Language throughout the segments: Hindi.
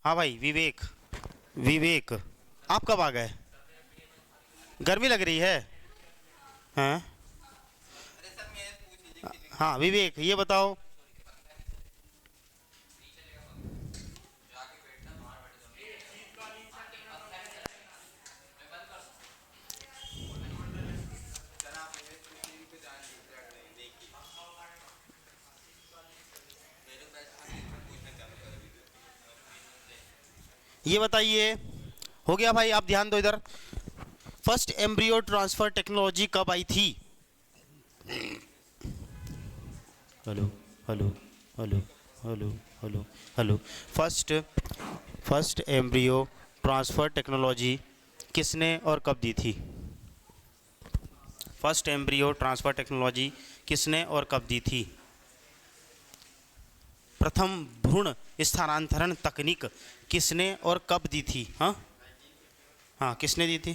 हाँ भाई विवेक। विवेक, आप कब आ गए? गर्मी लग रही है? हाँ। हाँ विवेक, ये बताओ। ये बताइए, हो गया भाई, आप ध्यान दो इधर। फर्स्ट एम्ब्रियो ट्रांसफर टेक्नोलॉजी कब आई थी? Hello, hello, hello, hello, hello, hello. First first embryo transfer technology किसने और कब दी थी? फर्स्ट एम्ब्रियो ट्रांसफर टेक्नोलॉजी किसने और कब दी थी? प्रथम भ्रूण स्थानांतरण तकनीक किसने और कब दी थी? हाँ हाँ, किसने दी थी?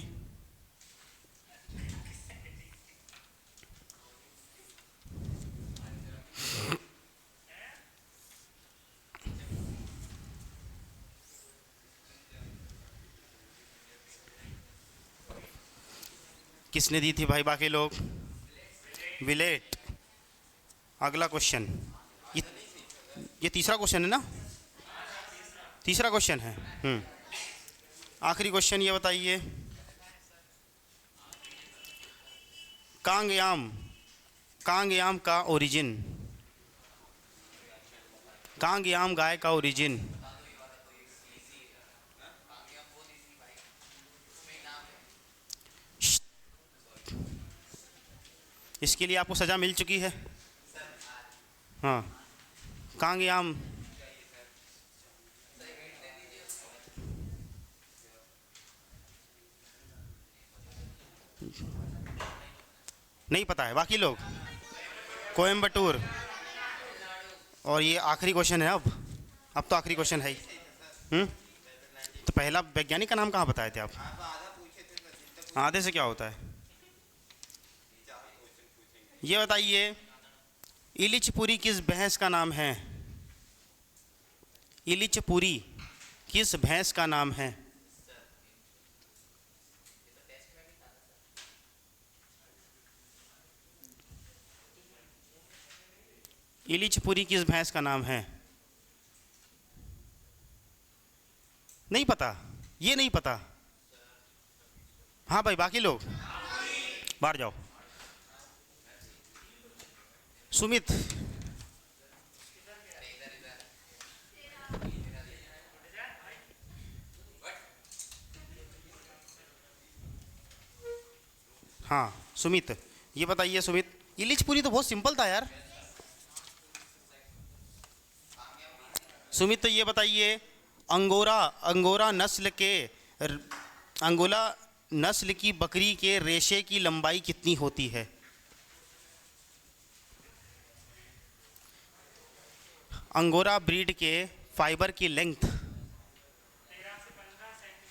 किसने दी थी भाई बाकी लोग? विलेट। अगला क्वेश्चन। ये ये तीसरा क्वेश्चन है ना? तीसरा क्वेश्चन है। आखिरी क्वेश्चन ये बताइए। कांगयाम, कांगयाम का ओरिजिन, कांगयाम गाय का ओरिजिन। इसके लिए आपको सज़ा मिल चुकी है। हाँ, कांगयाम। नहीं पता है बाकी लोग? कोयम्बटूर। और ये आखिरी क्वेश्चन है अब तो आखिरी क्वेश्चन है ही। तो पहला वैज्ञानिक का नाम कहाँ बताए थे आप? आधे से क्या होता है? ये बताइए, इलिचपुरी किस भैंस का नाम है? इलिचपुरी किस भैंस का नाम है? इलिचपुरी किस भैंस का नाम है? नहीं पता? ये नहीं पता? हाँ भाई बाकी लोग बाहर जाओ। सुमित। हाँ सुमित, ये बताइए सुमित, इलिचपुरी तो बहुत सिंपल था यार। सुमित तो ये बताइए, अंगोरा अंगोरा नस्ल के अंगोला नस्ल की बकरी के रेशे की लंबाई कितनी होती है? अंगोरा ब्रीड के फाइबर की लेंथ।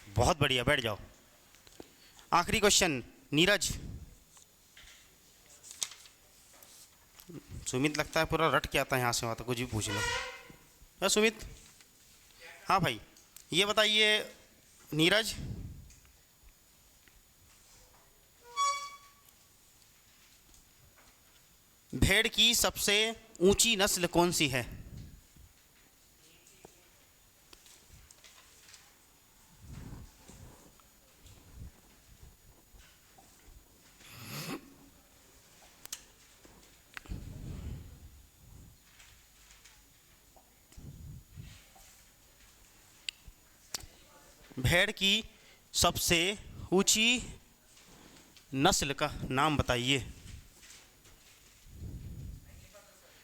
बहुत बढ़िया, बैठ जाओ। आखिरी क्वेश्चन, नीरज। सुमित लगता है पूरा रट के आता है यहाँ से वहाँ तक, कुछ भी पूछ लो। सुमित। हाँ भाई, ये बताइए नीरज, भेड़ की सबसे ऊंची नस्ल कौन सी है? भेड़ की सबसे ऊंची नस्ल का नाम बताइए।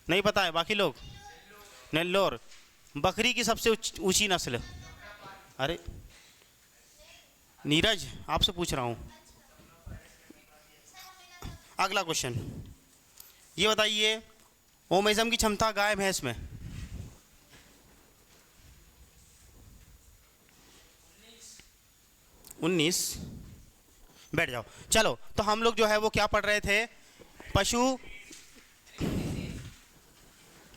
नहीं पता है बाकी लोग? नेल्लोर। बकरी की सबसे ऊंची नस्ल? अरे नीरज, आपसे पूछ रहा हूँ। अगला क्वेश्चन, ये बताइए, ओमेजम की क्षमता गाय भैंस में? 19। बैठ जाओ। चलो, तो हम लोग जो है वो क्या पढ़ रहे थे? पशु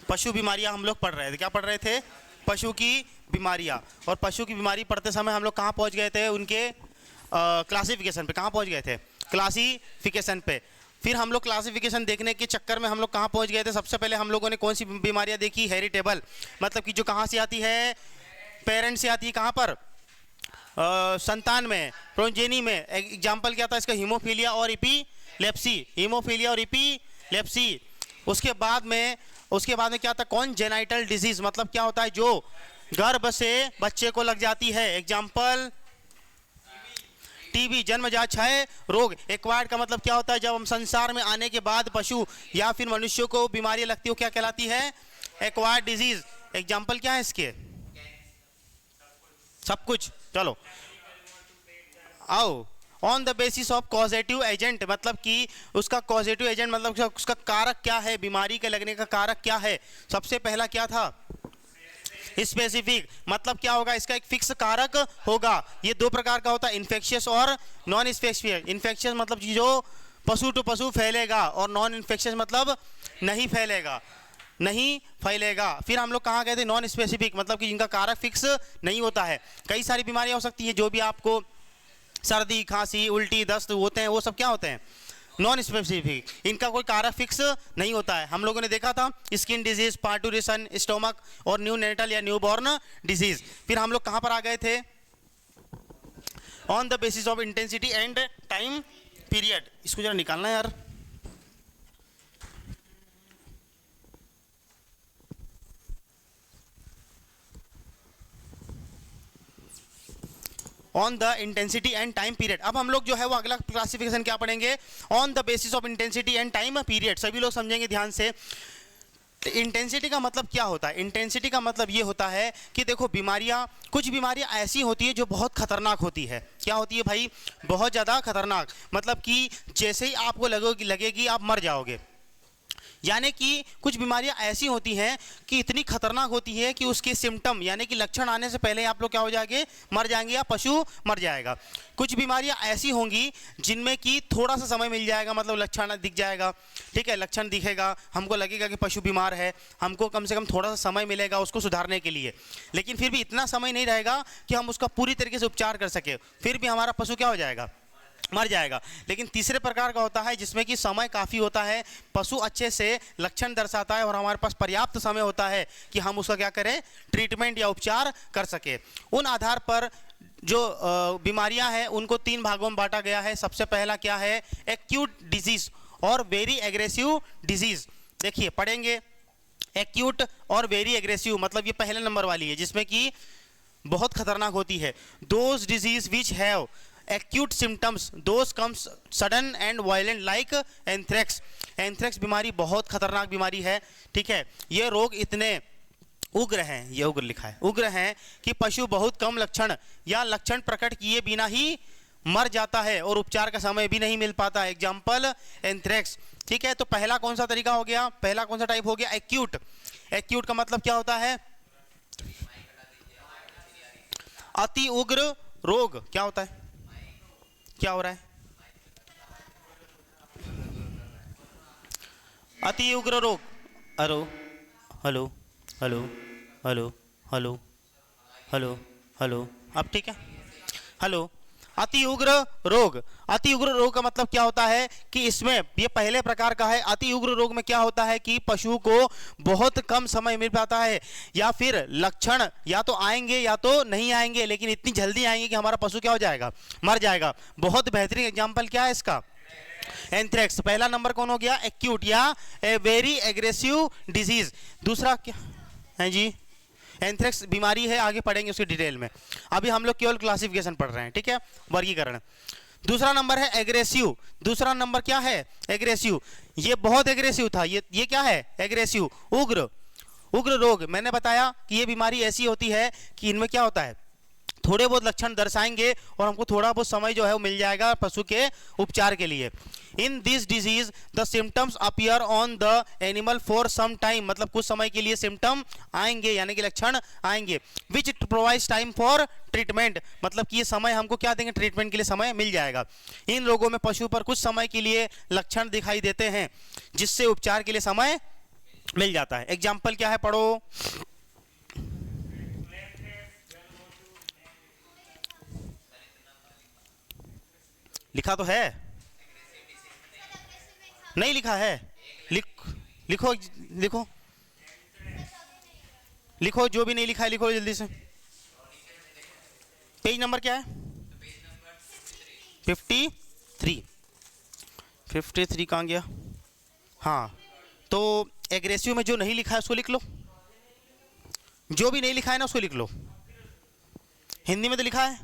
पशु बीमारियां हम लोग पढ़ रहे थे। क्या पढ़ रहे थे? पशु की बीमारियां। और पशु की बीमारी पढ़ते समय हम लोग कहाँ पहुँच गए थे, उनके क्लासिफिकेशन पे। कहाँ पहुँच गए थे, क्लासिफिकेशन पे। फिर हम लोग क्लासिफिकेशन देखने के चक्कर में हम लोग कहाँ पहुँच गए थे, सबसे पहले हम लोगों ने कौन सी बीमारियाँ देखी, हेरिटेबल, मतलब कि जो कहाँ से आती है, पेरेंट्स से आती है, कहाँ पर, संतान में, प्रोजेनी में। एग्जाम्पल क्या था इसका, हीमोफीलिया और इपीलेप्सी, हीमोफीलिया और इपीलेप्सी। उसके बाद में क्या था, कॉन्जेनाइटल डिजीज, मतलब क्या होता है, जो गर्भ से बच्चे को लग जाती है। एग्जाम्पल टीबी, जन्मजात क्षय रोग। एक्वायर्ड का मतलब क्या होता है, जब हम संसार में आने के बाद पशु या फिर मनुष्यों को बीमारियां लगती हो, क्या कहलाती है, एक्वायर्ड डिजीज। एग्जाम्पल क्या है इसके, सब कुछ। चलो आओ, on the basis of causative agent, मतलब कि उसका कॉजेटिव एजेंट मतलब उसका कारक क्या है, बीमारी के लगने का कारक क्या है। सबसे पहला क्या था, स्पेसिफिक, मतलब क्या होगा, इसका एक फिक्स कारक होगा। ये दो प्रकार का होता है, इन्फेक्शियस और नॉन स्पेसिफिक। इन्फेक्शियस मतलब जो पशु टू पशु फैलेगा, और नॉन इन्फेक्शियस मतलब नहीं फैलेगा, नहीं फैलेगा। फिर हम लोग कहाँ गए थे, नॉन स्पेसिफिक, मतलब कि जिनका कारक फिक्स नहीं होता है। कई सारी बीमारियां हो सकती है, जो भी आपको सर्दी, खांसी, उल्टी, दस्त होते हैं, वो सब क्या होते हैं, नॉन स्पेसिफिक। इनका कोई कारक फिक्स नहीं होता है। हम लोगों ने देखा था स्किन डिजीज, पार्टूरेशन, स्टोमक और न्यूनेटल या न्यूबॉर्न डिजीज। फिर हम लोग कहाँ पर आ गए थे, on the basis of intensity and time period. इसको जरा निकालना यार, on the intensity and time period. अब हम लोग जो है वो अगला क्लासिफिकेशन क्या पढ़ेंगे, on the basis of intensity and time period. सभी लोग समझेंगे ध्यान से। इंटेंसिटी का मतलब क्या होता है, इंटेंसिटी का मतलब ये होता है कि देखो बीमारियां, कुछ बीमारियां ऐसी होती है जो बहुत खतरनाक होती है। क्या होती है भाई, बहुत ज़्यादा खतरनाक, मतलब कि जैसे ही आपको लगेगी आप मर जाओगे। यानी कि कुछ बीमारियां ऐसी होती हैं कि इतनी खतरनाक होती है कि उसके सिम्टम यानी कि लक्षण आने से पहले आप लोग क्या हो जाएंगे, मर जाएंगे या पशु मर जाएगा। कुछ बीमारियां ऐसी होंगी जिनमें कि थोड़ा सा समय मिल जाएगा, मतलब लक्षण दिख जाएगा, ठीक है, लक्षण दिखेगा, हमको लगेगा कि पशु बीमार है, हमको कम से कम थोड़ा सा समय मिलेगा उसको सुधारने के लिए, लेकिन फिर भी इतना समय नहीं रहेगा कि हम उसका पूरी तरीके से उपचार कर सके, फिर भी हमारा पशु क्या हो जाएगा, मर जाएगा। लेकिन तीसरे प्रकार का होता है जिसमें कि समय काफ़ी होता है, पशु अच्छे से लक्षण दर्शाता है और हमारे पास पर्याप्त समय होता है कि हम उसका क्या करें, ट्रीटमेंट या उपचार कर सके। उन आधार पर जो बीमारियां हैं उनको तीन भागों में बांटा गया है। सबसे पहला क्या है, एक्यूट डिजीज और वेरी एग्रेसिव डिजीज। देखिए पढ़ेंगे, एक्यूट और वेरी एग्रेसिव मतलब ये पहले नंबर वाली है जिसमें कि बहुत खतरनाक होती है। Those disease which have acute symptoms those comes sudden and violent like anthrax। Anthrax बीमारी बहुत खतरनाक बीमारी है, ठीक है। ये रोग इतने उग्र हैं, ये उग्र लिखा है, उग्र हैं कि पशु बहुत कम लक्षण या लक्षण प्रकट किए बिना ही मर जाता है और उपचार का समय भी नहीं मिल पाता है। एग्जाम्पल एंथ्रेक्स, ठीक है। तो पहला कौन सा तरीका हो गया, पहला कौन सा टाइप हो गया, एक्यूट। एक्यूट का मतलब क्या होता है, अति उग्र रोग। क्या होता है, क्या हो रहा है, अति उग्र रोग। Hello hello hello hello hello hello hello, अब ठीक है, हेलो। अति उग्र रोग, अति उग्र रोग का मतलब क्या होता है कि इसमें ये पहले प्रकार का है। अति उग्र रोग में क्या होता है कि पशु को बहुत कम समय मिल पाता है या फिर लक्षण या तो आएंगे या तो नहीं आएंगे, लेकिन इतनी जल्दी आएंगे कि हमारा पशु क्या हो जाएगा, मर जाएगा। बहुत बेहतरीन एग्जाम्पल क्या है इसका, एंथ्रेक्स। पहला नंबर कौन हो गया, एक्यूट या वेरी एग्रेसिव डिजीज। दूसरा क्या है जी, एंथ्रेक्स बीमारी है, आगे पढ़ेंगे उसकी डिटेल में, अभी हम लोग केवल क्लासिफिकेशन पढ़ रहे हैं, ठीक है, वर्गीकरण। दूसरा नंबर है एग्रेसिव। दूसरा नंबर क्या है, एग्रेसिव। ये बहुत एग्रेसिव था, ये क्या है, एग्रेसिव, उग्र। उग्र रोग मैंने बताया कि ये बीमारी ऐसी होती है कि इनमें क्या होता है, थोड़े बहुत लक्षण दर्शाएंगे और हमको थोड़ा बहुत समय जो है वो मिल जाएगा पशु के उपचार के लिए। In this disease the symptoms appear on the animal for some time, मतलब कुछ समय के लिए सिम्टम आएंगे यानी कि लक्षण आएंगे। Which provides time for treatment, मतलब कि ये समय हमको क्या देंगे, ट्रीटमेंट के लिए समय मिल जाएगा। इन रोगों में पशु पर कुछ समय के लिए लक्षण दिखाई देते हैं जिससे उपचार के लिए समय मिल जाता है। एग्जाम्पल क्या है, पढ़ो। लिखा तो है, नहीं लिखा है? लिखो लिखो लिखो, जो भी नहीं लिखा है लिखो जल्दी से। पेज नंबर क्या है? 53। 53 कहाँ गया? हाँ, तो एग्रेसिव में जो नहीं लिखा है उसको लिख लो, जो भी नहीं लिखा है ना उसको लिख लो। हिंदी में तो लिखा है,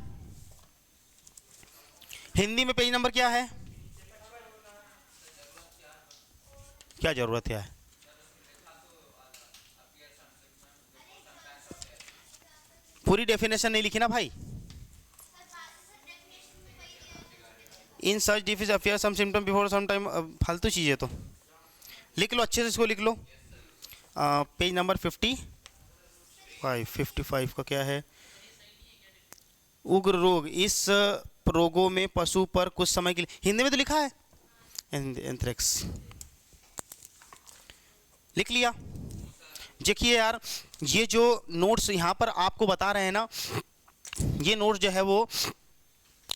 हिंदी में पेज नंबर क्या है? क्या जरूरत है? पूरी डेफिनेशन नहीं लिखी ना भाई। इन सच डिफिज अफेयर सम सिम्टम बिफोर सम टाइम, फालतू चीज़ है तो लिख लो अच्छे से, इसको लिख लो। पेज नंबर 55 का क्या है? उग्र रोग, इस रोगों में पशु पर कुछ समय के लिए, हिंदी में तो लिखा है एंथ्रेक्स, लिख लिया। देखिए यार, ये जो नोट्स यहाँ पर आपको बता रहे हैं ना, ये नोट्स जो है वो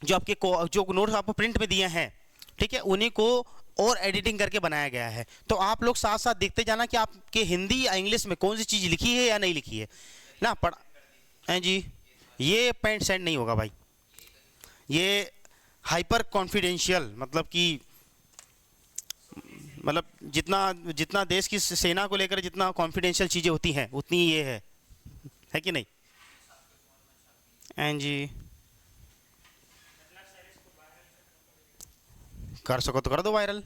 जो आपके जो नोट्स आपको प्रिंट में दिए हैं, ठीक है, उन्हीं को और एडिटिंग करके बनाया गया है। तो आप लोग साथ साथ देखते जाना कि आपके हिंदी या इंग्लिश में कौन सी चीज़ लिखी है या नहीं लिखी है ना। हैं जी, ये पेंट सेंड नहीं होगा भाई, ये हाइपर कॉन्फिडेंशियल, मतलब जितना देश की सेना को लेकर जितना कॉन्फिडेंशियल चीज़ें होती हैं उतनी ये है कि नहीं? हैं जी, कर सको तो कर दो वायरल।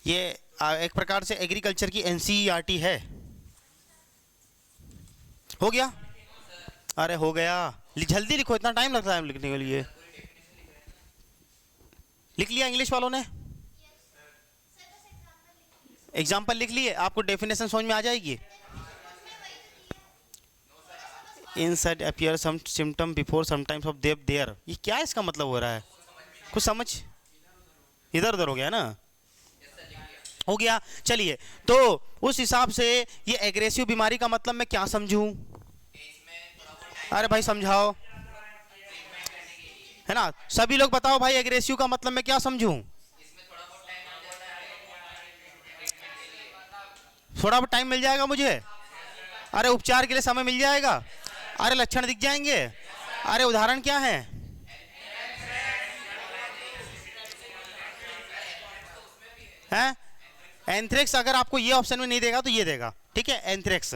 ये एक प्रकार से एग्रीकल्चर की एनसीईआरटी है। हो गया? अरे हो गया, जल्दी लिखो, इतना टाइम लगता है लिखने के लिए। लिख लिया इंग्लिश वालों ने? एग्जाम्पल लिख लिए? आपको डेफिनेशन समझ में आ जाएगी? Inside appear some symptom before sometimes of there, ये क्या इसका मतलब हो रहा है? कुछ समझ इधर उधर हो गया ना? हो गया, चलिए। तो उस हिसाब से ये एग्रेसिव बीमारी का मतलब मैं क्या समझूं? अरे भाई समझाओ, है ना? सभी लोग बताओ भाई, एग्रेसिव का मतलब मैं क्या समझूं? थोड़ा बहुत टाइम मिल जाएगा मुझे? अरे उपचार के लिए समय मिल जाएगा? अरे लक्षण दिख जाएंगे? अरे उदाहरण क्या है? हैं? एंथ्रेक्स अगर आपको ये ऑप्शन में नहीं देगा तो ये देगा, ठीक है, एंथ्रेक्स।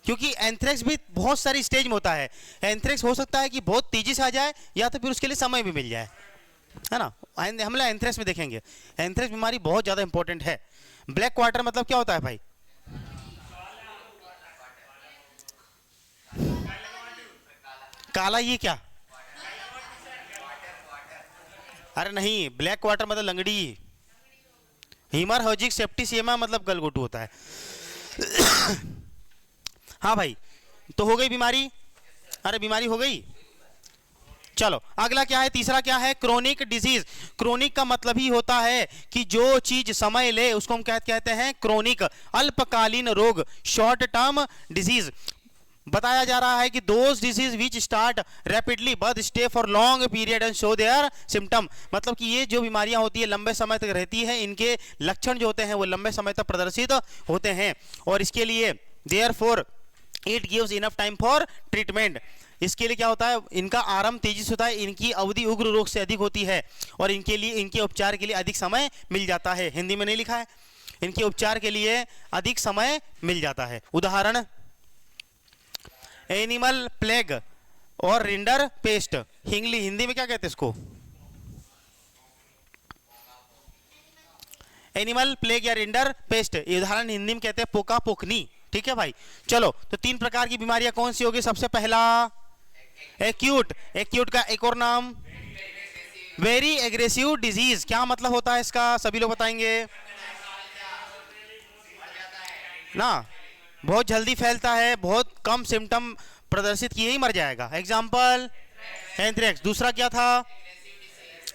क्योंकि एंथ्रेक्स भी बहुत सारी स्टेज में होता है। एंथ्रेक्स हो सकता है कि बहुत तेजी से आ जाए या तो फिर उसके लिए समय भी मिल जाए, है ना? हम लोग एंथ्रेक्स में देखेंगे। एंथ्रेक्स बीमारी बहुत ज़्यादा इंपॉर्टेंट है। ब्लैक क्वार्टर मतलब क्या होता है भाई? काला, ये क्या? अरे नहीं, ब्लैक क्वार्टर मतलब लंगड़ी। हीमरहैजिक सेप्टिसेमा मतलब गलघोटू होता है। हाँ भाई, तो हो गई बीमारी? अरे बीमारी हो गई। चलो अगला क्या है? तीसरा क्या है? Chronic disease. क्रोनिक का मतलब ही होता है कि जो चीज समय ले उसको हम कहते हैं क्रोनिक, अल्पकालीन रोग, शॉर्ट टर्म डिजीज। बताया जा रहा है कि those disease which start rapidly but stay for long period and show their symptom, मतलब कि ये जो बीमारियां होती है लंबे समय तक रहती है, इनके लक्षण जो होते हैं वो लंबे समय तक प्रदर्शित होते हैं, और इसके लिए therefore it gives enough time for treatment. इसके लिए क्या होता है? इनका आरंभ तेजी से होता है, इनकी अवधि उग्र रोग से अधिक होती है, और इनके लिए इनके उपचार के लिए अधिक समय मिल जाता है। हिंदी में नहीं लिखा है, इनके उपचार के लिए अधिक समय मिल जाता है। उदाहरण, एनिमल प्लेग और रिंडर पेस्ट। हिंदी में क्या कहते हैं इसको? एनिमल प्लेग या रिंडर पेस्ट। उदाहरण हिंदी में कहते हैं पोका पोकनी, ठीक है भाई। चलो, तो तीन प्रकार की बीमारियां कौन सी होगी? सबसे पहला एक्यूट। एक्यूट का एक और नाम वेरी एग्रेसिव डिजीज। क्या मतलब होता है इसका? सभी लोग बताएंगे ना? बहुत जल्दी फैलता है, बहुत कम सिम्टम प्रदर्शित किए ही मर जाएगा। Example anthrax. दूसरा क्या था?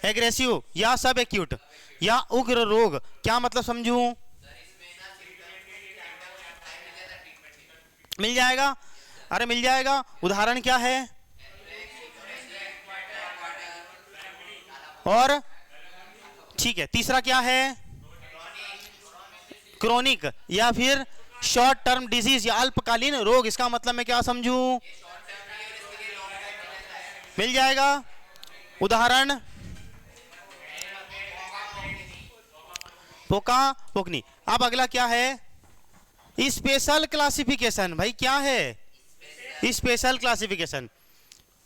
एग्रेसिव या सब एक्यूट या उग्र रोग। क्या मतलब समझूं? मिल जाएगा। अरे मिल जाएगा। उदाहरण क्या है? और ठीक है, तीसरा क्या है? क्रोनिक या फिर शॉर्ट टर्म डिजीज या अल्पकालीन रोग। इसका मतलब मैं क्या समझूं? मिल जाएगा। उदाहरण पोका पोकनी। अब अगला क्या है? Special classification. भाई क्या है? स्पेशल क्लासिफिकेशन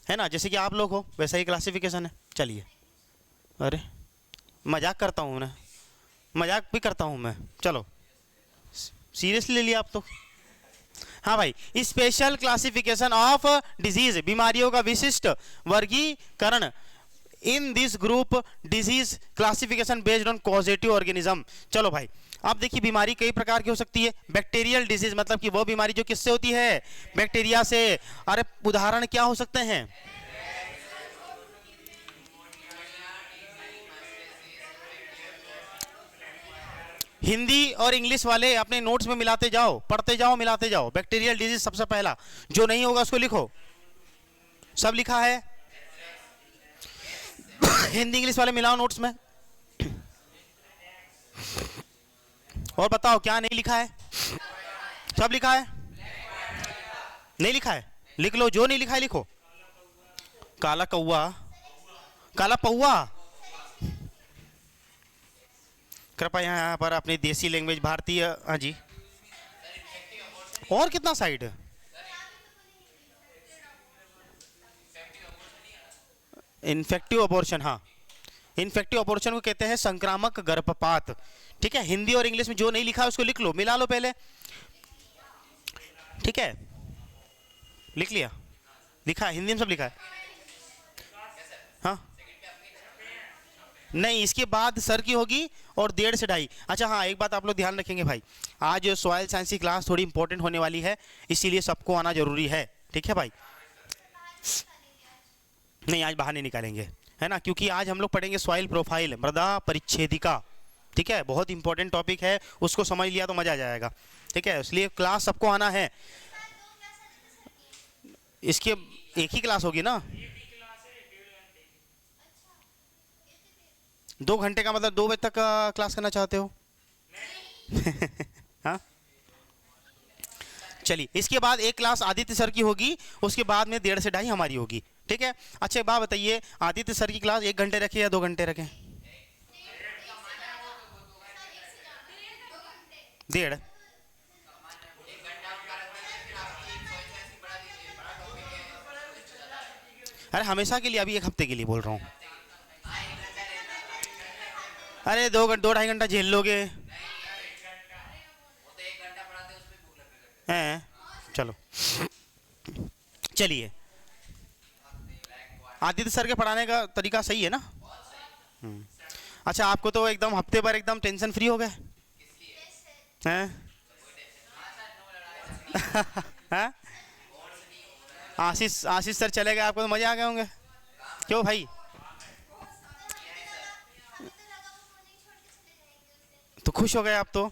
है ना, जैसे कि आप लोग हो वैसा ही क्लासिफिकेशन है। चलिए, अरे मजाक करता हूँ ना, मजाक भी करता हूँ मैं। चलो सीरियसली ले लिया आप तो। हाँ भाई, स्पेशल क्लासिफिकेशन ऑफ डिजीज, बीमारियों का विशिष्ट वर्गीकरण। In this group disease classification based on causative organism. चलो भाई, अब देखिए बीमारी कई प्रकार की हो सकती है। बैक्टीरियल डिजीज मतलब कि वो बीमारी जो किससे होती है? बैक्टीरिया से। अरे उदाहरण क्या हो सकते हैं? हिंदी और इंग्लिश वाले अपने नोट्स में मिलाते जाओ, पढ़ते जाओ, मिलाते जाओ। बैक्टीरियल डिजीज सबसे पहला, जो नहीं होगा उसको लिखो। सब लिखा है? हिंदी इंग्लिश वाले मिलाओ नोट्स में। और बताओ क्या नहीं लिखा है? सब लिखा है? नहीं लिखा है? लिख लो, जो नहीं लिखा है लिखो। काला कौआ, काला पौआ। कृपया यहाँ पर अपनी देसी लैंग्वेज भारतीय। हाँ जी, और कितना साइड? Infective abortion. हाँ, इन्फेक्टिव अबॉर्शन को कहते हैं संक्रामक गर्भपात। ठीक है, हिंदी और इंग्लिश में जो नहीं लिखा है उसको लिख लो, मिला लो पहले। ठीक है, लिख लिया? लिखा है, हिंदी में सब लिखा है। हाँ नहीं, इसके बाद सर की होगी और 1.5 से 2.5। अच्छा हाँ, एक बात आप लोग ध्यान रखेंगे भाई, आज सॉइल साइंस की क्लास थोड़ी इंपॉर्टेंट होने वाली है, इसीलिए सबको आना जरूरी है। ठीक है भाई? नहीं, आज बाहर नहीं निकालेंगे, है ना, क्योंकि आज हम लोग पढ़ेंगे सॉइल प्रोफाइल, मृदा परिच्छेदिका। ठीक है, बहुत इंपॉर्टेंट टॉपिक है, उसको समझ लिया तो मजा आ जाएगा। ठीक है, इसलिए क्लास सबको आना है। इसके एक ही क्लास होगी ना? 2 घंटे का मतलब 2 बजे तक क्लास करना चाहते हो? हाँ चलिए, इसके बाद एक क्लास आदित्य सर की होगी, उसके बाद में 1.5 से 2.5 हमारी होगी। ठीक है, अच्छा एक बात बताइए, आदित्य सर की क्लास 1 घंटे रखें या 2 घंटे रखें? 1.5। अरे हमेशा के लिए, अभी 1 हफ्ते के लिए बोल रहा हूँ। अरे 2-2.5 घंटा झेल लोगे? हैं? चलो चलिए, आदित्य सर के पढ़ाने का तरीका सही है ना? अच्छा, आपको तो एकदम हफ्ते भर एकदम टेंशन फ्री हो गए हैं? हैं? आशीष आशीष सर चले गए, आपको तो मजे आ गए होंगे। क्यों भाई? तो खुश हो गए आप तो।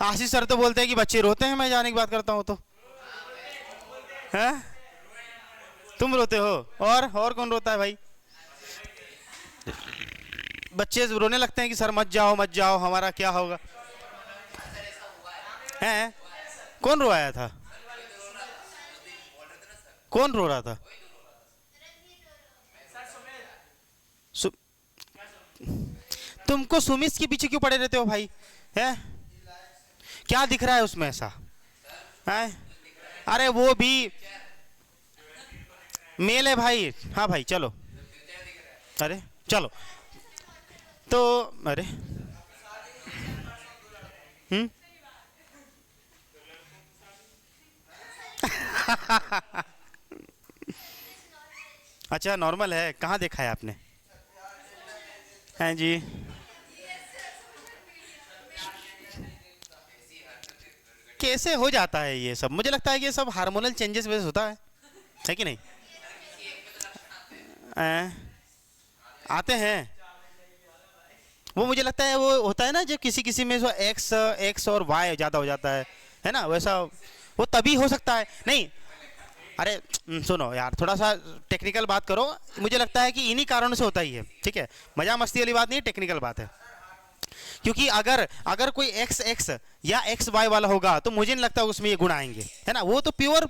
आशीष सर तो बोलते हैं कि बच्चे रोते हैं मैं जाने की बात करता हूँ तो। हैं? तुम रोते हो? और कौन रोता है भाई? बच्चे रोने लगते हैं कि सर मत जाओ, हमारा क्या होगा। हैं? कौन रोया था? कौन रो रहा था? तुमको सुमित के पीछे क्यों पड़े रहते हो भाई? हैं? क्या दिख रहा है उसमें ऐसा? हैं? अरे वो भी मेल है भाई। हाँ भाई चलो, अरे चलो तो, अरे अच्छा नॉर्मल है, कहाँ देखा है आपने? हैं जी? कैसे हो जाता है ये सब? मुझे लगता है कि ये सब हार्मोनल चेंजेस वजह से होता है कि नहीं? आते हैं वो, मुझे लगता है वो होता है ना, जब किसी किसी में जो एक्स और वाई ज़्यादा हो जाता है ना, वैसा वो तभी हो सकता है। नहीं अरे सुनो यार, थोड़ा सा टेक्निकल बात करो। मुझे लगता है कि इन्हीं कारणों से होता ही है, ठीक है, मजा मस्ती वाली बात नहीं है, टेक्निकल बात है। क्योंकि अगर अगर कोई एक्स एक्स या एक्स वाई वाला होगा तो मुझे नहीं लगता उसमें ये गुण आएंगे, है ना, वो तो प्योर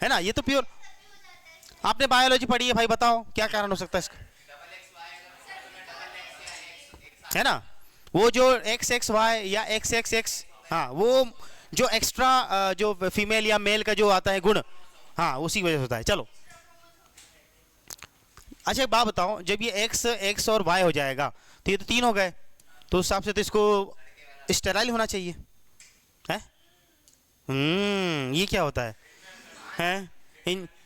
है ना, ये तो प्योर। आपने बायोलॉजी पढ़ी है भाई, बताओ क्या कारण हो सकता है इसका, है ना, वो जो एक्स एक्स वाई या एक्स एक्स एक्स, हाँ वो जो एक्स्ट्रा जो फीमेल या मेल का जो आता है गुण, हाँ उसी वजह से होता है। चलो अच्छा एक बात बताओ, जब ये एक्स एक्स और वाई हो जाएगा तो ये तो 3 हो गए, तो उस हिसाब से तो इसको स्टेराइल होना चाहिए, है। ये क्या होता है, हैं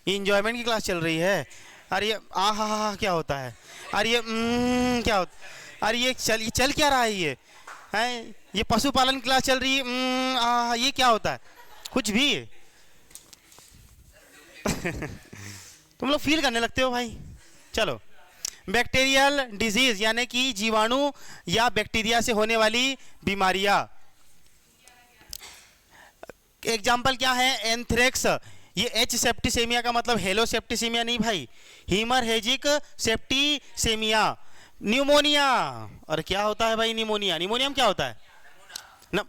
इंजॉयमेंट की क्लास चल रही है। अरे ये आ हा क्या होता है, अरे ये क्या होता, अरे ये चल क्या रहा है, ये है, ये पशुपालन क्लास चल रही है। ये क्या होता है, कुछ भी तुम लोग फील करने लगते हो भाई। चलो, बैक्टीरियल डिजीज यानी कि जीवाणु या बैक्टीरिया से होने वाली बीमारियां। एग्जाम्पल क्या है, एंथ्रेक्स, ये एच सेप्टिसेमिया का मतलब हेलो सेप्टिसेमिया नहीं भाई, हीमरहेजिक सेप्टिसेमिया। न्यूमोनिया, और क्या होता है भाई न्यूमोनिया, न्यूमोनिया में क्या होता है ना,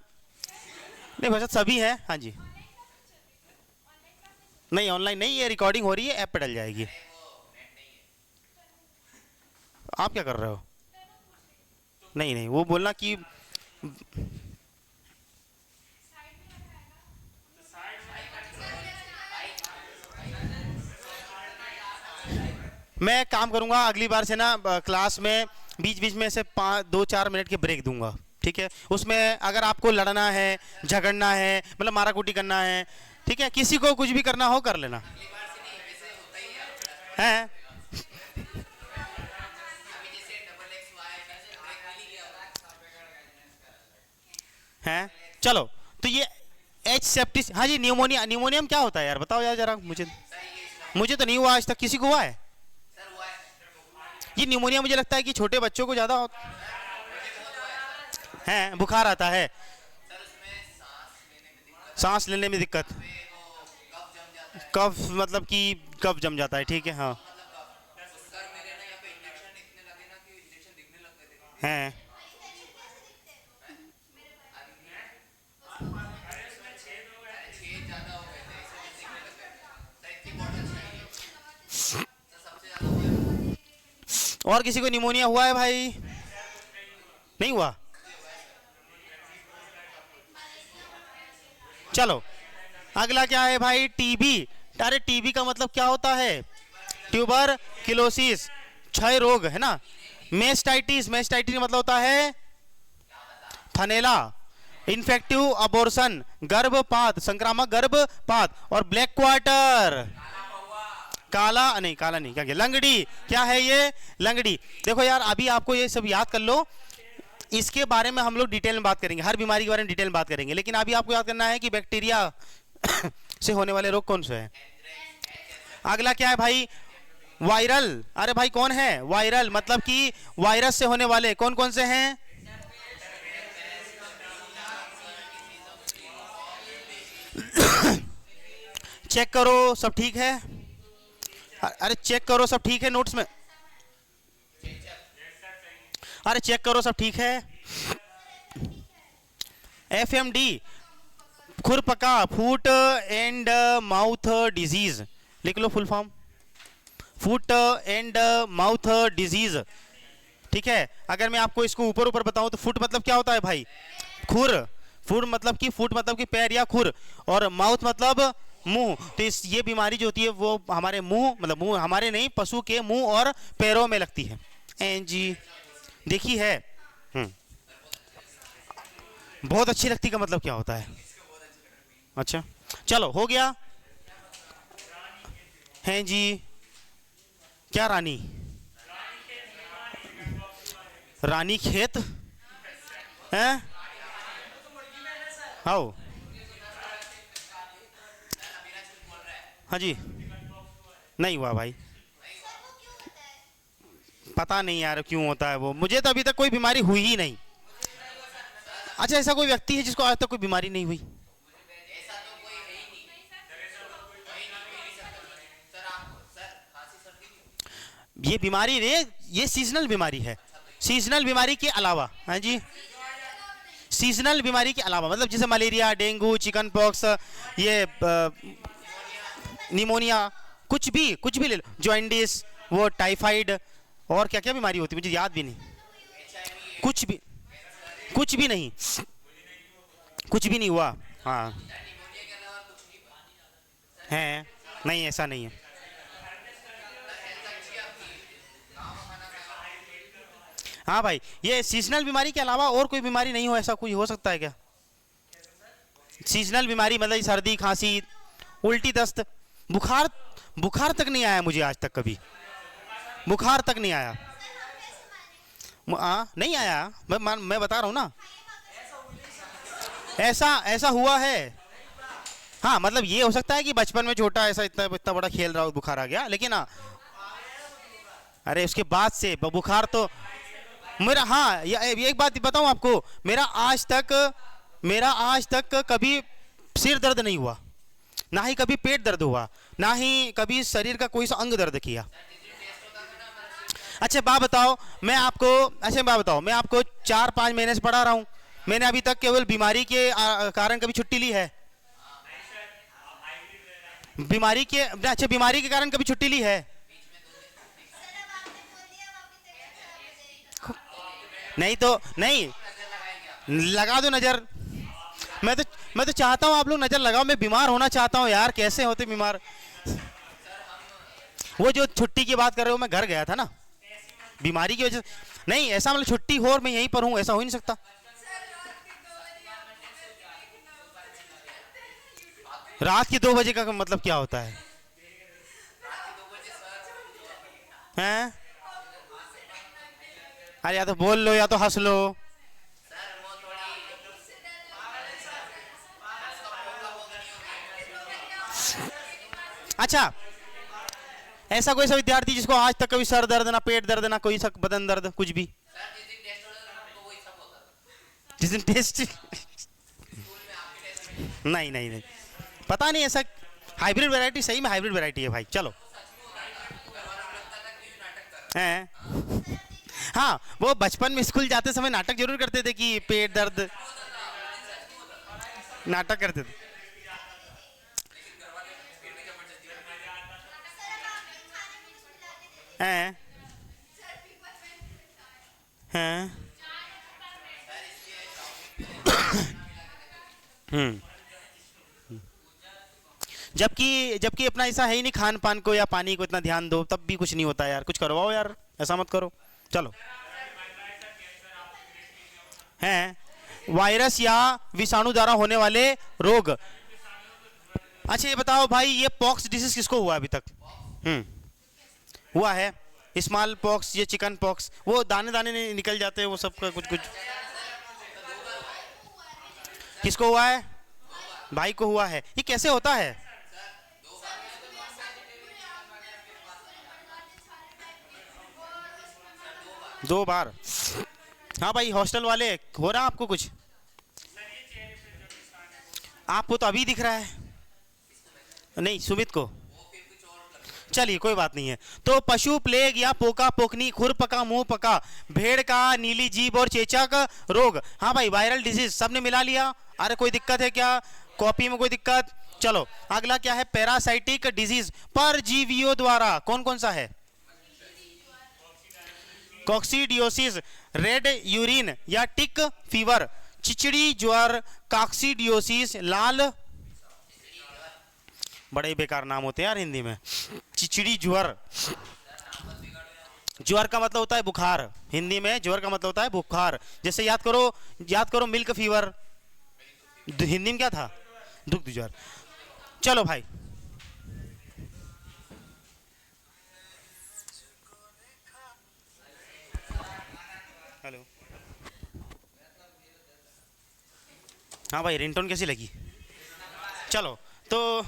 नहीं भाई सभी है, हाँ जी, नहीं ऑनलाइन नहीं, ये रिकॉर्डिंग हो रही है, ऐप पे डल जाएगी। आप क्या कर रहे हो, नहीं नहीं वो बोलना कि मैं काम करूंगा अगली बार से ना, क्लास में बीच बीच में से 2-4 मिनट के ब्रेक दूंगा, ठीक है। उसमें अगर आपको लड़ना है, झगड़ना है, मतलब मारा कूटी करना है, ठीक है, किसी को कुछ भी करना हो कर लेना है। हैं चलो, तो ये एच सेप्टिस, हाँ जी न्यूमोनिया, न्यूमोनिया में क्या होता है यार बताओ यार जरा, मुझे तो नहीं हुआ आज तक, किसी को हुआ है ये न्यूमोनिया? मुझे लगता है कि छोटे बच्चों को ज्यादा है, बुखार आता है, सांस लेने में दिक्कत, कफ मतलब कि कफ जम जाता है, ठीक है, हाँ हैं और किसी को निमोनिया हुआ है भाई? नहीं हुआ? चलो अगला क्या है भाई, टीबी। अरे टीबी का मतलब क्या होता है, ट्यूबर किलोसिस, क्षय रोग, है ना। मेस्टाइटिस, मेस्टाइटिस मतलब होता है थनेला। इन्फेक्टिव अबॉर्शन, गर्भपात, संक्रामक गर्भपात। और ब्लैक क्वार्टर, काला नहीं, काला नहीं, क्या लंगड़ी, क्या है ये, लंगड़ी। देखो यार अभी आपको ये सब याद कर लो, इसके बारे में हम लोग डिटेल में बात करेंगे, हर बीमारी के बारे में डिटेल में बात करेंगे, लेकिन अभी आपको याद करना है कि बैक्टीरिया से होने वाले रोग कौन से हैं। अगला क्या है भाई, वायरल। अरे भाई कौन है वायरल, मतलब कि वायरस से होने वाले कौन कौन से हैं? चेक करो सब ठीक है, अरे चेक करो सब ठीक है नोट्स में, अरे चेक करो सब ठीक है। FMD, खुरपका, फूट एंड माउथ डिजीज, लिख लो full form, foot and mouth disease, ठीक है। अगर मैं आपको इसको ऊपर ऊपर बताऊं तो फुट मतलब क्या होता है भाई, खुर, फुट मतलब कि फुट मतलब कि पैर या खुर, और माउथ मतलब मुंह। तो इस ये बीमारी जो होती है वो हमारे मुंह, मतलब मुंह हमारे नहीं, पशु के मुंह और पैरों में लगती है। जी देखी है, बहुत अच्छी लगती का मतलब क्या होता है? अच्छा चलो हो गया, हैं जी, क्या रानी, रानी खेत हैं, आओ, हाँ जी, नहीं हुआ भाई, पता नहीं यार क्यों होता है वो, मुझे तो अभी तक कोई बीमारी हुई ही नहीं। अच्छा ऐसा कोई व्यक्ति है जिसको आज तक कोई बीमारी नहीं हुई? ये बीमारी रे, ये सीजनल बीमारी है। सीजनल बीमारी के अलावा, हाँ जी, सीजनल बीमारी के अलावा मतलब जैसे मलेरिया, डेंगू, चिकन पॉक्स, ये निमोनिया, कुछ भी ले लो, जॉइंडिस, वो टाइफाइड, और क्या क्या बीमारी होती है मुझे याद भी नहीं। कुछ भी नहीं, कुछ भी नहीं हुआ। हाँ है, नहीं ऐसा नहीं है। हाँ भाई, ये सीजनल बीमारी के अलावा और कोई बीमारी नहीं हो, ऐसा कोई हो सकता है क्या? सीजनल बीमारी मतलब सर्दी, खांसी, उल्टी, दस्त, बुखार। बुखार तक नहीं आया मुझे आज तक कभी, बुखार तक नहीं आया। नहीं आया, मैं बता रहा हूँ ना, ऐसा हुआ है। हाँ मतलब ये हो सकता है कि बचपन में छोटा ऐसा इतना इतना बड़ा खेल रहा हो, बुखार आ गया, लेकिन हाँ, अरे उसके बाद से बुखार तो मेरा, हाँ ये एक बात बताऊं आपको, मेरा आज तक कभी सिर दर्द नहीं हुआ, ना ही कभी पेट दर्द हुआ, ना ही कभी शरीर का कोई सा अंग दर्द किया। अच्छा बात बताओ, मैं आपको 4-5 महीने से पढ़ा रहा हूं, मैंने अभी तक केवल बीमारी के कारण कभी छुट्टी ली है? बीमारी के कारण कभी छुट्टी ली है? नहीं तो नहीं, लगा दो नजर। मैं तो चाहता हूँ आप लोग नजर लगाओ, मैं बीमार होना चाहता हूँ यार, कैसे होते बीमार। वो जो छुट्टी की बात कर रहे हो, मैं घर गया था ना बीमारी की वजह से, नहीं ऐसा मतलब छुट्टी हो और मैं यहीं पर हूँ, ऐसा हो ही नहीं सकता। रात के 2 बजे का मतलब क्या होता है? हैं? अरे या तो बोल लो या तो हंस लो। अच्छा, ऐसा कोई सा विद्यार्थी जिसको आज तक कभी सर दर्द, ना पेट दर्द, ना कोई सा बदन दर्द, कुछ भी? जिस दिन टेस्ट नहीं, पता नहीं ऐसा। हाइब्रिड वैरायटी, सही में हाइब्रिड वैरायटी है भाई। चलो हैं, हाँ वो बचपन में स्कूल जाते समय नाटक जरूर करते थे कि पेट दर्द, नाटक करते थे। हैं हैं हम्म, जबकि अपना ऐसा है ही नहीं, खान पान को या पानी को इतना ध्यान दो, तब भी कुछ नहीं होता यार, कुछ करवाओ यार, ऐसा मत करो। चलो, हैं वायरस या विषाणु द्वारा होने वाले रोग। अच्छा ये बताओ भाई, ये पॉक्स डिसीज किसको हुआ अभी तक? हुआ है स्मॉल पॉक्स, ये चिकन पॉक्स, वो दाने दाने निकल जाते हैं वो सब का कुछ कुछ। किसको हुआ है? भाई को हुआ है। ये कैसे होता है? 2 बार? हाँ भाई हॉस्टल वाले, हो रहा आपको कुछ? आपको तो अभी दिख रहा है, नहीं सुमित को। चलिए कोई बात नहीं है। तो पशु प्लेग या पोका पोकनी, खुर पका, मुंह पका, भेड़ का नीली जीभ और चेचक रोग। हाँ भाई वायरल डिजीज सबने मिला लिया। अरे कोई दिक्कत है क्या? कॉपी में कोई दिक्कत? चलो अगला क्या है? पैरासाइटिक डिजीज, परजीवियों द्वारा। कौन कौन सा है? कॉक्सीडियोसिस, रेड यूरिन या टिक फीवर, चिचड़ी ज्वर, कॉक्सीडियोसिस, लाल, बड़े ही बेकार नाम होते हैं यार हिंदी में। चिचड़ी ज्वर, ज्वर का मतलब होता है बुखार, हिंदी में ज्वर का मतलब होता है बुखार। जैसे याद करो मिल्क फीवर, हिंदी में क्या था? दुग्ध ज्वर। चलो भाई हेलो, हाँ भाई रिंगटोन कैसी लगी? चलो तो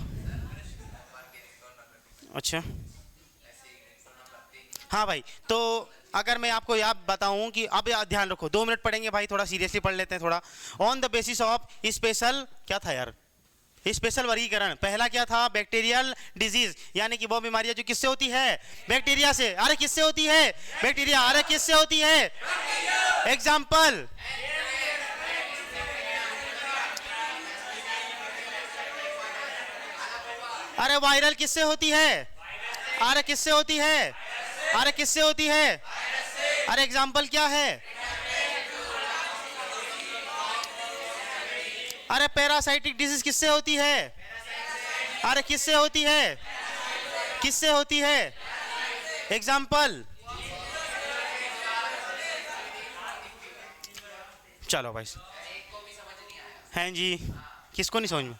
अच्छा हाँ भाई, तो अगर मैं आपको याद बताऊं कि अब ध्यान रखो, 2 मिनट पढ़ेंगे भाई, थोड़ा सीरियसली पढ़ लेते हैं थोड़ा। On the basis of special, क्या था यार? स्पेशल वर्गीकरण। पहला क्या था? बैक्टीरियल डिजीज, यानी कि वो बीमारियां जो किससे होती है? बैक्टीरिया से। अरे किससे होती है? बैक्टीरिया। अरे किससे होती है? एग्जाम्पल, अरे वायरल किससे होती है? अरे किससे होती है? अरे किससे होती है? अरे एग्जाम्पल क्या है? अरे पैरासाइटिक डिजीज किससे होती है? अरे किससे होती है? किससे होती है? एग्जाम्पल। चलो भाई, हैं जी, किसको नहीं समझ में?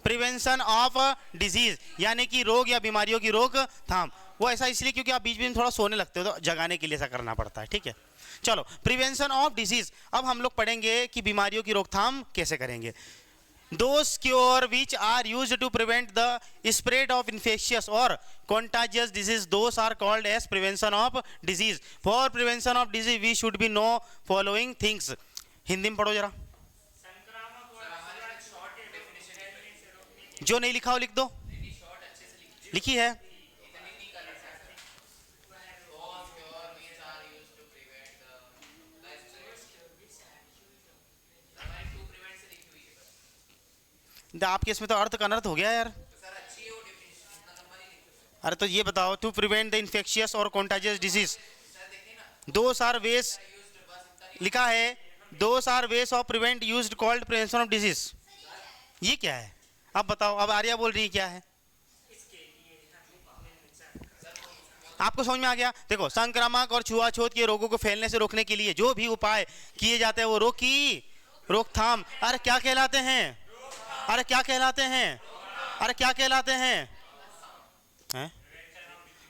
प्रिवेंशन ऑफ डिजीज, यानी कि रोग या बीमारियों की रोकथाम। वो ऐसा इसलिए क्योंकि आप बीच बीच में थोड़ा सोने लगते हो तो जगाने के लिए ऐसा करना पड़ता है, ठीक है। चलो, प्रिवेंशन ऑफ डिजीज। अब हम लोग पढ़ेंगे कि बीमारियों की रोकथाम कैसे करेंगे। Those cure which are used to prevent the spread of infectious or contagious disease, those are called as prevention of disease. For prevention of disease we should be know following things. Hindi में पढ़ो जरा, जो नहीं लिखा हो लिख दो। लिखी है। आपके इसमें तो अर्थ का अनर्थ हो गया यार। अरे तो ये बताओ, टू प्रिवेंट द इन्फेक्शियस और contagious disease, those are ways लिखा है, those are ways of prevent used called prevention of disease. ये क्या है? अब बताओ। अब आर्या बोल रही है क्या है? आपको समझ में आ गया? देखो, संक्रामक और छुआछूत के रोगों को फैलने से रोकने के लिए जो भी उपाय किए जाते हैं वो रोग की रोकथाम। अरे क्या कहलाते हैं? अरे क्या कहलाते हैं? अरे क्या कहलाते हैं?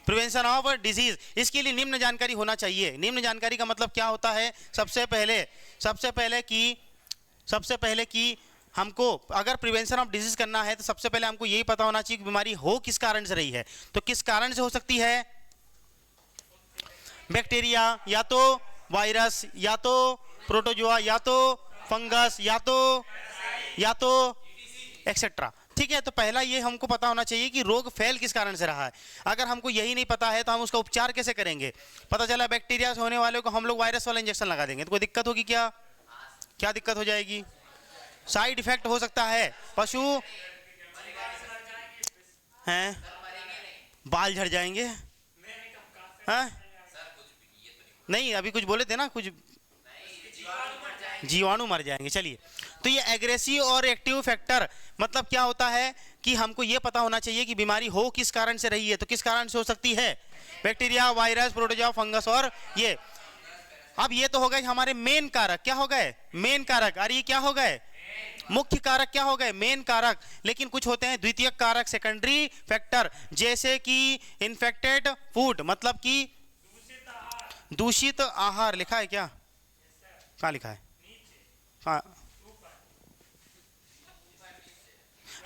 Prevention of disease. इसके लिए निम्न जानकारी होना चाहिए। निम्न जानकारी का मतलब क्या होता है? सबसे पहले कि हमको अगर प्रिवेंशन ऑफ डिजीज करना है तो सबसे पहले हमको यही पता होना चाहिए कि बीमारी हो किस कारण से रही है। तो किस कारण से हो सकती है? बैक्टीरिया, या तो वायरस, या तो प्रोटोजोआ, या तो फंगस, या तो एक्सेट्रा। ठीक है, तो पहला ये हमको पता होना चाहिए कि रोग फैल किस कारण से रहा है। अगर हमको यही नहीं पता है तो हम उसका उपचार कैसे करेंगे? पता चला बैक्टीरिया से होने वाले को हम लोग वायरस वाला इंजेक्शन लगा देंगे तो कोई दिक्कत होगी क्या? क्या दिक्कत हो जाएगी? साइड इफेक्ट हो सकता है। पशु हैं, बाल झड़ जाएंगे हैं? नहीं, अभी कुछ बोले थे ना, कुछ जीवाणु मर जाएंगे। चलिए, तो ये एग्रेसिव और एक्टिव फैक्टर मतलब क्या होता है कि हमको ये पता होना चाहिए कि बीमारी हो किस कारण से रही है। तो किस कारण से हो सकती है? बैक्टीरिया, वायरस, प्रोटोजोआ, फंगस और ये। अब ये तो हो गए हमारे मेन कारक। क्या हो गए? मेन कारक। अरे ये क्या हो गए? मुख्य कारक। क्या हो गए? मेन कारक। लेकिन कुछ होते हैं द्वितीयक कारक, सेकेंडरी फैक्टर, जैसे कि इन्फेक्टेड फूड, मतलब कि दूषित आहार। लिखा है क्या? कहाँ लिखा है?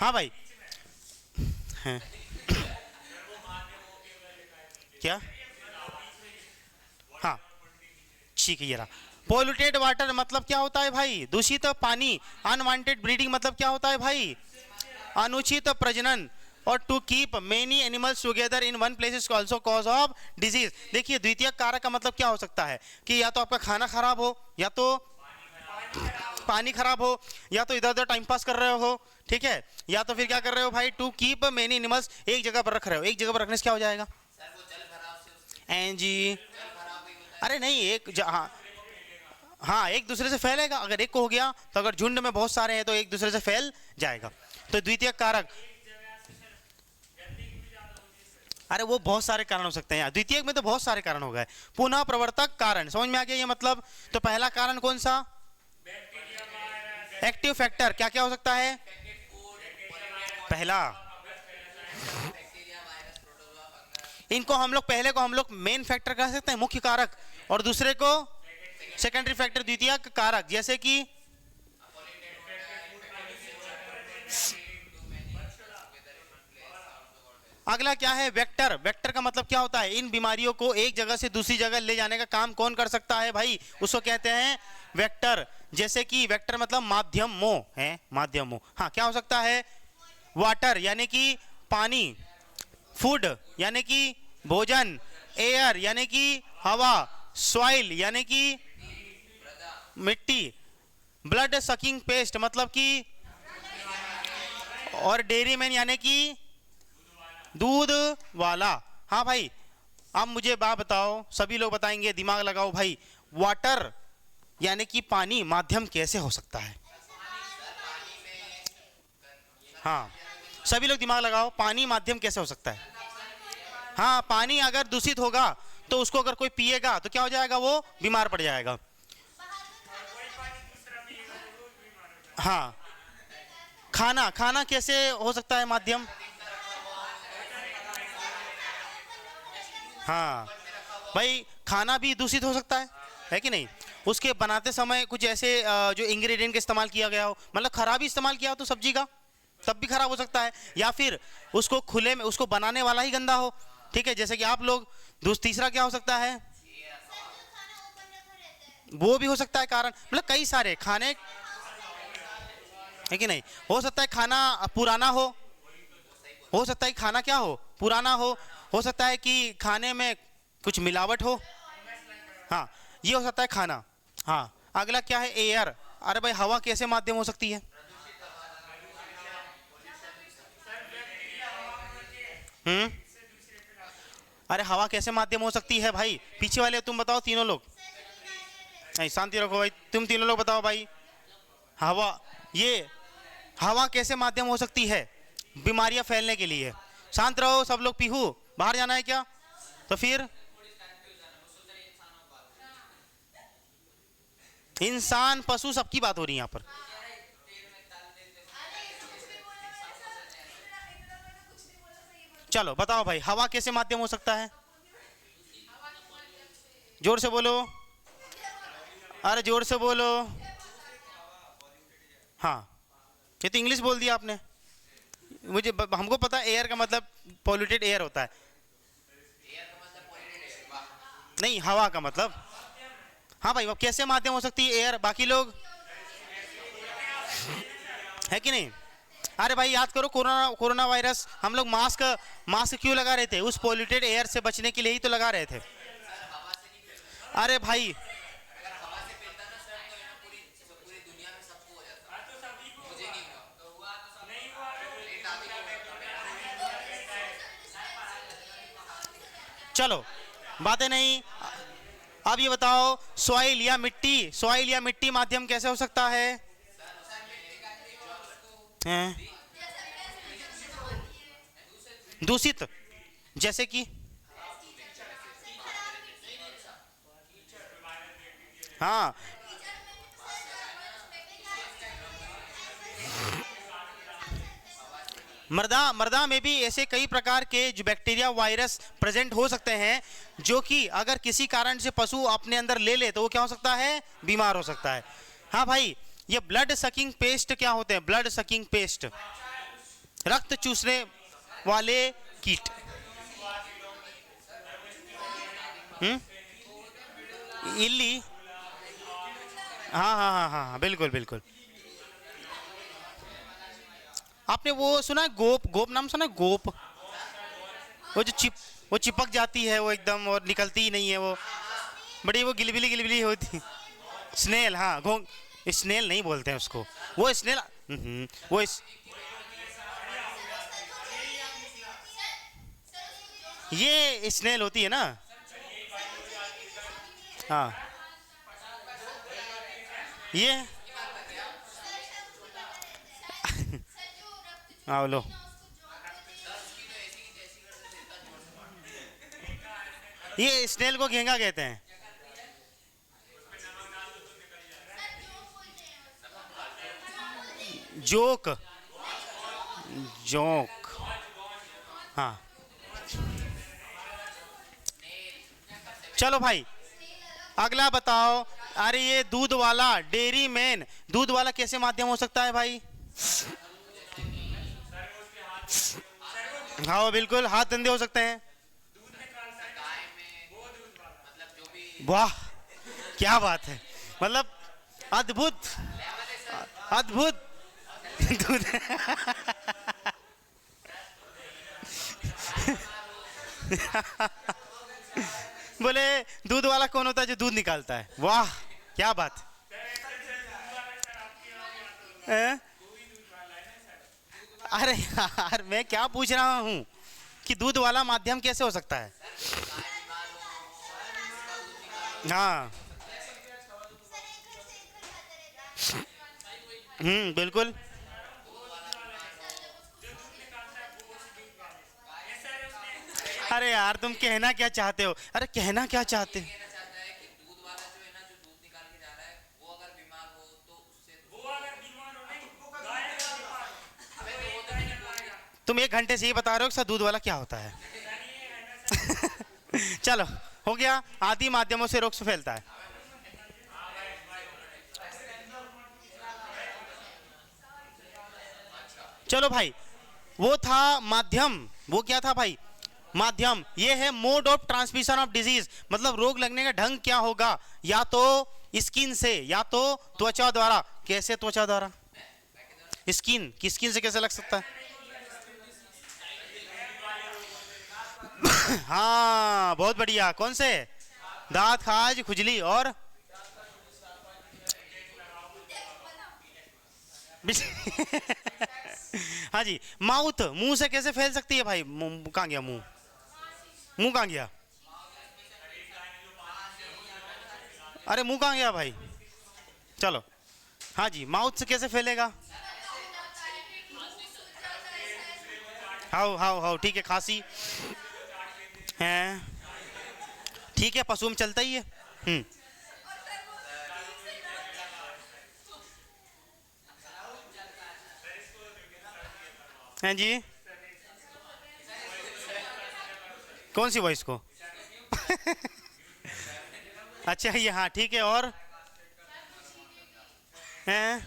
हाँ भाई, है क्या? हाँ ठीक है, ये रहा। पोल्यूटेड वाटर मतलब क्या होता है भाई? दूषित पानी। अनवांटेड ब्रीडिंग मतलब क्या होता है भाई? अनुचित प्रजनन। और to keep many animals together in one place is also cause of disease. देखिए, द्वितीयक कारक का मतलब क्या हो सकता है कि या तो आपका खाना खराब हो, या तो पानी खराब हो, या तो इधर उधर टाइम पास कर रहे हो, ठीक है, या तो फिर क्या कर रहे हो भाई? टू कीप मेनी एनिमल्स, एक जगह पर रख रहे हो। एक जगह पर रखने से क्या हो जाएगा? जी, अरे नहीं, एक हाँ, एक दूसरे से फैलेगा। अगर एक को हो गया तो अगर झुंड में बहुत सारे हैं तो एक दूसरे से फैल जाएगा। तो द्वितीयक कारक, अरे वो बहुत सारे कारण हो सकते हैं। द्वितीयक में तो बहुत सारे कारण हो गए। पुनः प्रवर्तक कारण, समझ में आ गया ये मतलब? तो पहला कारण कौन सा? Active factor. क्या क्या हो सकता है? पहला, इनको हम लोग पहले को हम लोग मेन फैक्टर कह सकते हैं, मुख्य कारक, और दूसरे को सेकेंडरी फैक्टर, द्वितीयक कारक। जैसे कि अगला क्या है? वेक्टर। वेक्टर का मतलब क्या होता है? इन बीमारियों को एक जगह से दूसरी जगह ले जाने का काम कौन कर सकता है भाई? उसको कहते हैं वेक्टर। जैसे कि वेक्टर मतलब माध्यमों है, माध्यमों। हाँ, क्या हो सकता है? वाटर यानी कि पानी, फूड यानी कि भोजन, एयर यानी कि हवा, सॉइल यानी कि मिट्टी, ब्लड सकिंग पेस्ट मतलब कि, और डेयरी मैन यानी कि दूध वाला। हाँ भाई, अब मुझे बात बताओ, सभी लोग बताएंगे, दिमाग लगाओ भाई, वाटर यानी कि पानी माध्यम कैसे हो सकता है? हाँ, सभी लोग दिमाग लगाओ, पानी माध्यम कैसे हो सकता है? हाँ, पानी अगर दूषित होगा तो उसको अगर कोई पिएगा तो क्या हो जाएगा? वो बीमार पड़ जाएगा। हाँ, खाना, खाना कैसे हो सकता है माध्यम? हाँ भाई, खाना भी दूषित हो सकता है कि नहीं? उसके बनाते समय कुछ ऐसे जो इंग्रेडिएंट का इस्तेमाल किया गया हो, मतलब खराब ही इस्तेमाल किया हो तो सब्जी का, तब भी खराब हो सकता है। या फिर उसको खुले में, उसको बनाने वाला ही गंदा हो, ठीक है, जैसे कि आप लोग। तीसरा क्या हो सकता है? वो भी हो सकता है कारण, मतलब कई सारे खाने, है कि नहीं? हो सकता है खाना पुराना हो सकता है खाना क्या पुराना हो सकता है कि खाने में कुछ मिलावट हो। हाँ, ये हो सकता है खाना। हाँ, अगला क्या है? एयर। अरे भाई, हवा कैसे माध्यम हो सकती है? हम्म, अरे हवा कैसे माध्यम हो सकती है भाई? पीछे वाले तुम बताओ, तीनों लोग। नहीं, शांति रखो भाई, तुम तीनों लोग बताओ भाई। हवा, ये हवा कैसे माध्यम हो सकती है बीमारियां फैलने के लिए? शांत रहो सब लोग। पीहू, बाहर जाना है क्या? तो फिर इंसान, पशु, सबकी बात हो रही है यहाँ पर। चलो बताओ भाई, हवा कैसे माध्यम हो सकता है? जोर से बोलो, अरे जोर से बोलो। हाँ, ये तो इंग्लिश बोल दिया आपने। हमको पता है एयर का मतलब पॉल्यूटेड एयर होता है। नहीं, हवा का मतलब। हाँ भाई, वो कैसे माध्यम हो सकती है एयर? बाकी लोग, है कि नहीं? अरे भाई याद करो, कोरोना कोरोना वायरस, हम लोग मास्क मास्क क्यों लगा रहे थे? उस पॉल्यूटेड एयर से बचने के लिए ही तो लगा रहे थे। अरे भाई, चलो बातें नहीं। अब ये बताओ, सॉइल या मिट्टी माध्यम कैसे हो सकता है? हैं? दूषित, जैसे कि, हाँ, मृदा मृदा में भी ऐसे कई प्रकार के जो बैक्टीरिया, वायरस प्रेजेंट हो सकते हैं, जो कि अगर किसी कारण से पशु अपने अंदर ले ले तो वो क्या हो सकता है? बीमार हो सकता है। हाँ भाई, ये ब्लड सकिंग पेस्ट क्या होते हैं? ब्लड सकिंग पेस्ट, रक्त चूसने वाले कीट। इल्ली। हाँ हाँ हाँ हाँ हाँ, बिल्कुल बिल्कुल। आपने वो सुना है, गोप? गोप नाम सुना है? गोप, वो जो वो चिपक जाती है वो एकदम, और निकलती ही नहीं है वो, बड़ी वो गिलबिली गिलबिली होती। स्नेल, हाँ, घोंग, स्नेल नहीं बोलते हैं उसको, वो स्नेल। वो ये स्नेल होती है ना। हाँ, ये हाँ, लो, ये स्नेल को घेंगा कहते हैं। जोक, जोक, हाँ। चलो भाई, अगला बताओ। अरे ये दूध वाला, डेयरी मैन, दूध वाला कैसे माध्यम हो सकता है भाई? हाँ बिल्कुल, हाथ गंदे हो सकते हैं। वाह, क्या बात है, मतलब अद्भुत, अद्भुत। दूध बोले दूध वाला कौन होता है जो दूध निकालता है? वाह, क्या बात है। अरे यार, मैं क्या पूछ रहा हूँ कि दूध वाला माध्यम कैसे हो सकता है? हाँ, बिल्कुल। अरे यार, तुम कहना क्या चाहते हो? अरे कहना क्या चाहते हो? तुम 1 घंटे से ये बता रहे हो कि सर दूध वाला क्या होता है। चलो, हो गया, आदि माध्यमों से रोग फैलता है। चलो भाई, वो था माध्यम। वो क्या था भाई? माध्यम। ये है mode of transmission of disease, मतलब रोग लगने का ढंग क्या होगा? या तो स्किन से, या तो त्वचा द्वारा। कैसे त्वचा द्वारा? स्किन की, स्किन से कैसे लग सकता है? हाँ बहुत बढ़िया, कौन से? दांत, खाज, खुजली और हाँ जी, माउथ, मुंह से कैसे फैल सकती है भाई? मुंह कहाँ गया? मुंह, मुंह कहाँ गया? अरे मुंह कहाँ गया भाई? चलो, हाँ जी, माउथ से कैसे फैलेगा? हाउ हाउ हाउ, ठीक है, खांसी है, ठीक है, पशु में चलता ही है। हम्म। हैं जी, कौन सी वॉइस को? अच्छा, ये हाँ ठीक है, और हैं?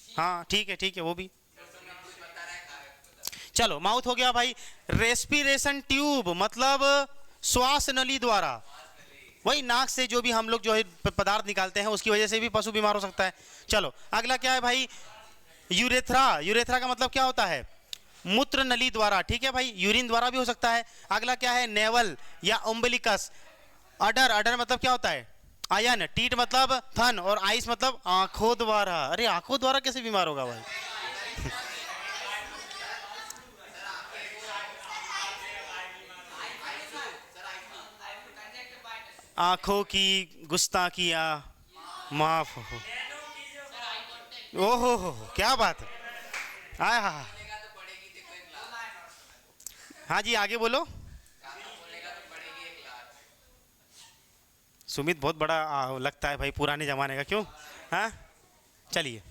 हाँ ठीक है, वो भी। चलो, माउथ हो गया भाई। रेस्पिरेशन ट्यूब, मतलब श्वास नली द्वारा, वही नाक से जो भी हम लोग जो है पदार्थ निकालते हैं, उसकी वजह से भी पशु बीमार हो सकता है। चलो, अगला क्या है भाई? यूरेथ्रा। यूरेथ्रा का मतलब क्या होता है? मूत्र नली द्वारा, ठीक है भाई, यूरिन द्वारा भी हो सकता है। अगला क्या है? नेवल या उम्बिलिकस। अडर, अडर मतलब क्या होता है? आयन। टीट मतलब थन, और आइस मतलब आंखों द्वारा। अरे आंखों द्वारा कैसे बीमार होगा भाई? आंखों की गुस्ताखियाँ माफ हो। ओहो हो, क्या बात है। आय हा। हाँ जी, आगे बोलो। सुमित बहुत बड़ा लगता है भाई, पुराने जमाने का, क्यों? हाँ, चलिए।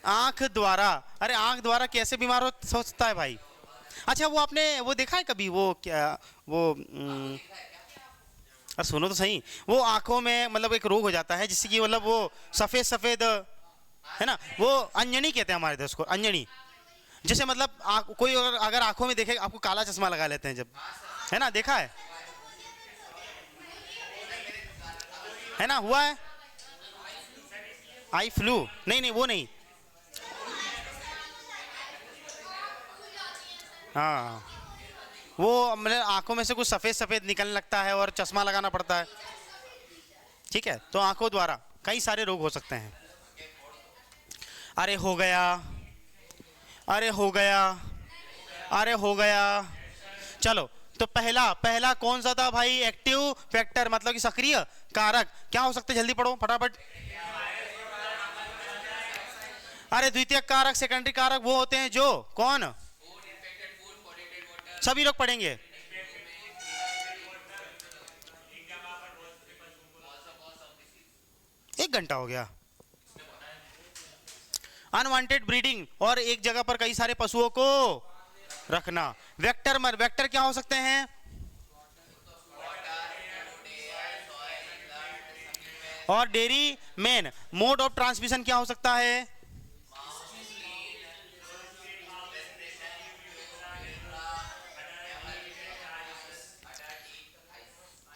आंख द्वारा। अरे आंख द्वारा कैसे बीमार हो सकता है भाई? अच्छा, वो आपने वो देखा है कभी, वो क्या, वो अरे सुनो तो सही, वो आंखों में मतलब एक रोग हो जाता है जिससे कि मतलब वो सफेद सफेद, है ना, वो अंजनी कहते हैं हमारे देश को, अंजनी। जैसे मतलब कोई अगर आंखों में देखे, आपको काला चश्मा लगा लेते हैं जब, है ना, देखा है ना, हुआ है। Eye flu? नहीं नहीं, वो नहीं। हाँ, वो मतलब आंखों में से कुछ सफ़ेद सफ़ेद निकलने लगता है और चश्मा लगाना पड़ता है। ठीक है, तो आंखों द्वारा कई सारे रोग हो सकते हैं। अरे हो गया, अरे हो गया, अरे हो गया। चलो, तो पहला पहला कौन सा था भाई? एक्टिव फैक्टर, मतलब कि सक्रिय कारक। क्या हो सकते? जल्दी पढ़ो फटाफट। अरे द्वितीय कारक, सेकेंडरी कारक वो होते हैं जो, कौन? सभी लोग पढ़ेंगे। एक घंटा हो गया। अनवांटेड ब्रीडिंग, और एक जगह पर कई सारे पशुओं को रखना। वेक्टर मर, वेक्टर क्या हो सकते हैं? और dairy men. Mode of transmission क्या हो सकता है?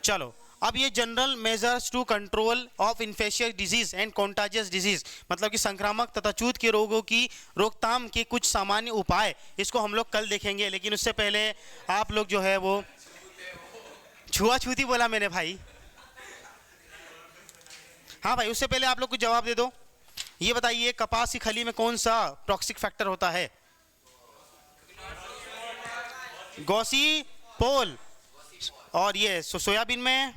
चलो, अब ये general measures to control of infectious disease and contagious disease, मतलब कि संक्रामक तथा छूत के रोगों की रोकथाम के कुछ सामान्य उपाय, इसको हम लोग कल देखेंगे। लेकिन उससे पहले आप लोग जो है वो छुआछूती बोला मैंने भाई। हाँ भाई, उससे पहले आप लोग कुछ जवाब दे दो। ये बताइए कपास की खली में कौन सा टॉक्सिक फैक्टर होता है? गॉसी पोल। और ये सोयाबीन में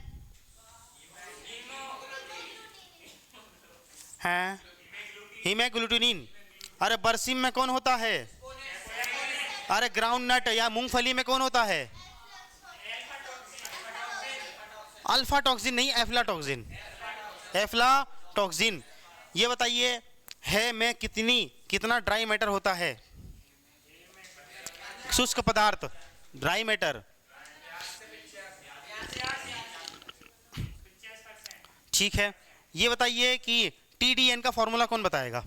है हीमोग्लूटिनिन। अरे बरसीम में कौन होता है? अरे ग्राउंड नट या मूंगफली में कौन होता है? अल्फा टॉक्सिन नहीं, एफ्लाटॉक्सिन। एफ्लाटॉक्सिन। ये बताइए है में कितना ड्राई मैटर होता है? शुष्क पदार्थ, ड्राई मैटर। ठीक है, ये बताइए कि TDN का फॉर्मूला कौन बताएगा?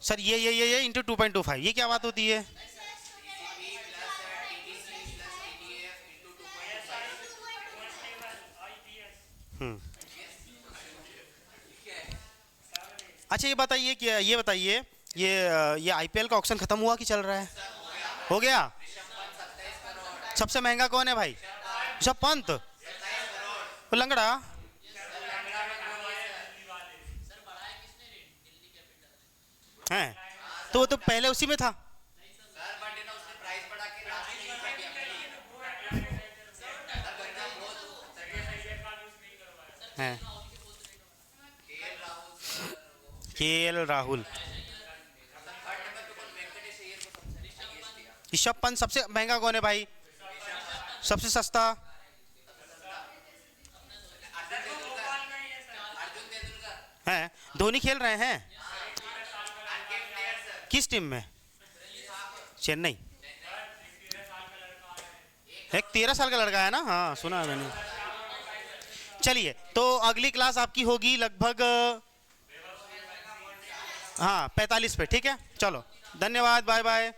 सर ये इंटू 2.25, ये क्या बात होती है? अच्छा ये बताइए कि ये IPL का ऑक्शन खत्म हुआ कि चल रहा है? हो गया। सबसे महंगा कौन है भाई? ऋषभ पंत, वो लंगड़ा। है तो वो तो पहले उसी में था। है KL राहुल। ऋषभ पंत सबसे महंगा कौन है भाई? सबसे सस्ता? है धोनी खेल रहे हैं किस टीम में? चेन्नई। एक 13 साल का लड़का है ना? हाँ सुना है मैंने। चलिए, तो अगली क्लास आपकी होगी लगभग 45 पे। ठीक है, चलो धन्यवाद, बाय बाय।